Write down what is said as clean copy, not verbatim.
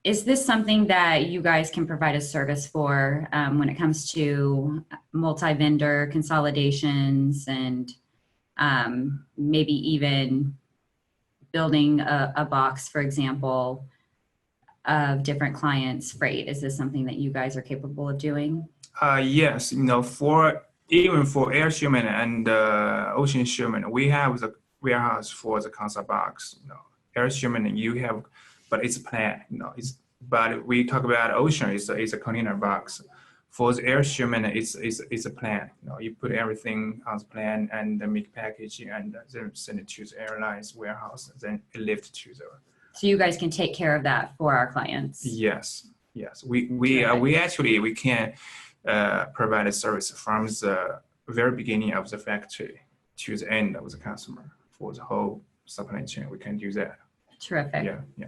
Is this something that you guys can provide a service for when it comes to multi-vendor consolidations and maybe even building a box, for example, of different clients' freight? Is this something that you guys are capable of doing? Yes, for even for air shipment and ocean shipment, we have the warehouse for the console box. Air shipment you have, but it's planned. But we talk about ocean. It's a container box. For the air shipment, it's a plan. You put everything on the plan and then make packaging and then send it to the airlines warehouse. Then it lift to the. So you guys can take care of that for our clients. Yes, yes. We actually we can provide a service from the very beginning of the factory to the end of the customer for the whole supply chain. We can do that. Terrific. Yeah, yeah.